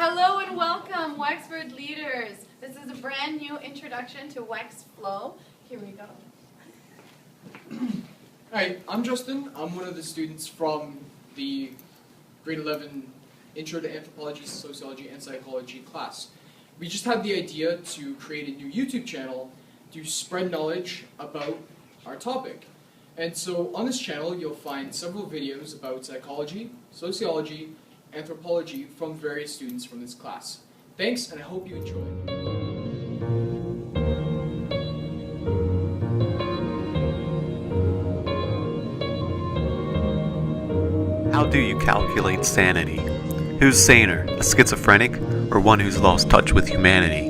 Hello and welcome, Wexford leaders. This is a brand new introduction to Wex Flow. Here we go. Hi, I'm Justin. I'm one of the students from the grade 11 Intro to Anthropology, Sociology, and Psychology class. We just had the idea to create a new YouTube channel to spread knowledge about our topic. And so on this channel, you'll find several videos about psychology, sociology, anthropology from various students from this class. Thanks, and I hope you enjoy. How do you calculate sanity? Who's saner, a schizophrenic or one who's lost touch with humanity?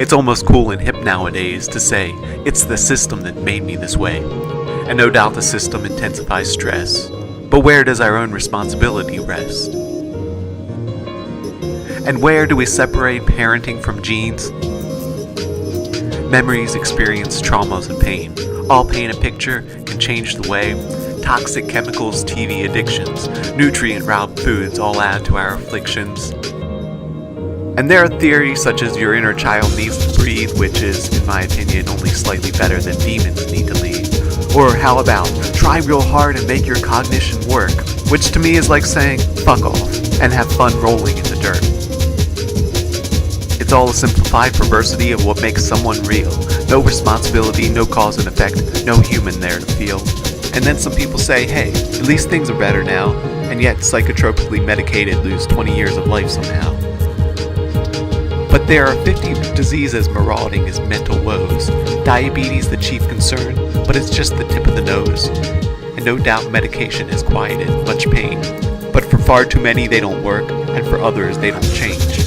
It's almost cool and hip nowadays to say, it's the system that made me this way. And no doubt the system intensifies stress. But where does our own responsibility rest? And where do we separate parenting from genes? Memories, experience, traumas, and pain all paint a picture and change the way. Toxic chemicals, TV addictions, nutrient-robbed foods all add to our afflictions. And there are theories such as your inner child needs to breathe, which is, in my opinion, only slightly better than demons need to lead. Or how about, try real hard and make your cognition work, which to me is like saying, fuck off, and have fun rolling in the dirt. It's all a simplified perversity of what makes someone real. No responsibility, no cause and effect, no human there to feel. And then some people say, hey, at least things are better now, and yet psychotropically medicated lose 20 years of life somehow. But there are 50 diseases marauding as mental woes. Diabetes the chief concern, but it's just the tip of the nose. And no doubt medication has quieted much pain. But for far too many they don't work, and for others they don't change.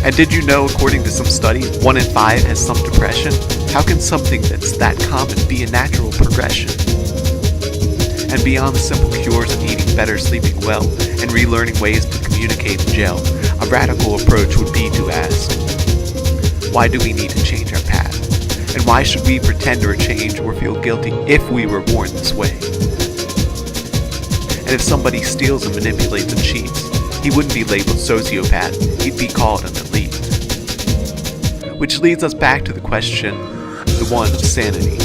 And did you know, according to some studies, 1 in 5 has some depression? How can something that's that common be a natural progression? And beyond the simple cures of eating better, sleeping well, and relearning ways to communicate and gel, a radical approach would be to ask, why do we need to change our path? And why should we pretend or change or feel guilty if we were born this way? And if somebody steals and manipulates and cheats, he wouldn't be labeled sociopath, he'd be called an elite. Which leads us back to the question, the one of sanity.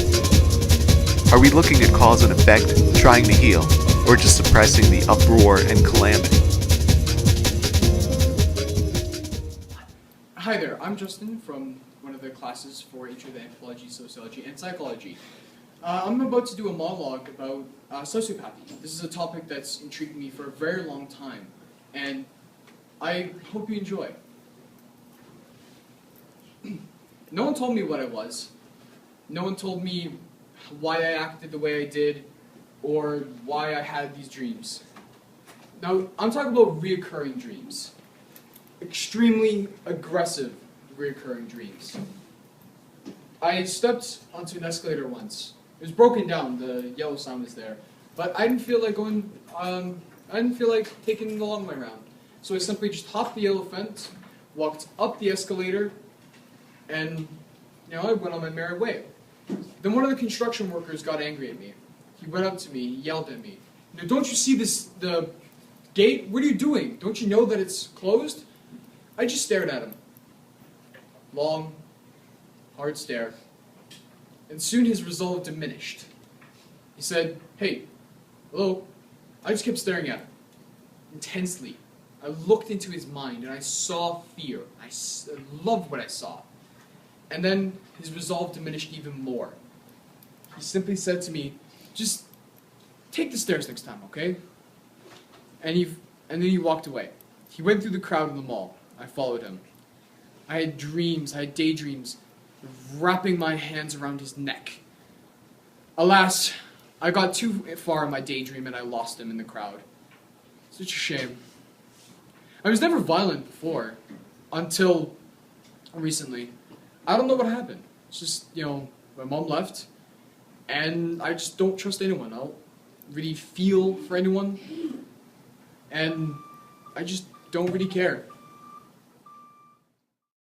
Are we looking at cause and effect, trying to heal, or just suppressing the uproar and calamity? Hi there, I'm Justin from one of the classes for Intro to Anthropology, Sociology, and Psychology. I'm about to do a monologue about sociopathy. This is a topic that's intrigued me for a very long time, and I hope you enjoy. No one told me what I was. No one told me why I acted the way I did, or why I had these dreams. Now, I'm talking about reoccurring dreams. Extremely aggressive reoccurring dreams. I stepped onto an escalator once. It was broken down, the yellow sign was there. But I didn't feel like going, I didn't feel like taking the long way around. So I simply just hopped the yellow fence, walked up the escalator, and I went on my merry way. Then one of the construction workers got angry at me. He went up to me, he yelled at me. Don't you see the gate? What are you doing? Don't you know that it's closed? I just stared at him. Long, hard stare. And soon his resolve diminished. He said, hey, hello? I just kept staring at him. Intensely. I looked into his mind and I saw fear. I loved what I saw. And then his resolve diminished even more. He simply said to me, just take the stairs next time, okay? And then he walked away. He went through the crowd in the mall. I followed him. I had dreams, I had daydreams, wrapping my hands around his neck. Alas, I got too far in my daydream and I lost him in the crowd. Such a shame. I was never violent before, until recently. I don't know what happened. It's just, my mom left, and I just don't trust anyone. I don't really feel for anyone, and I just don't really care.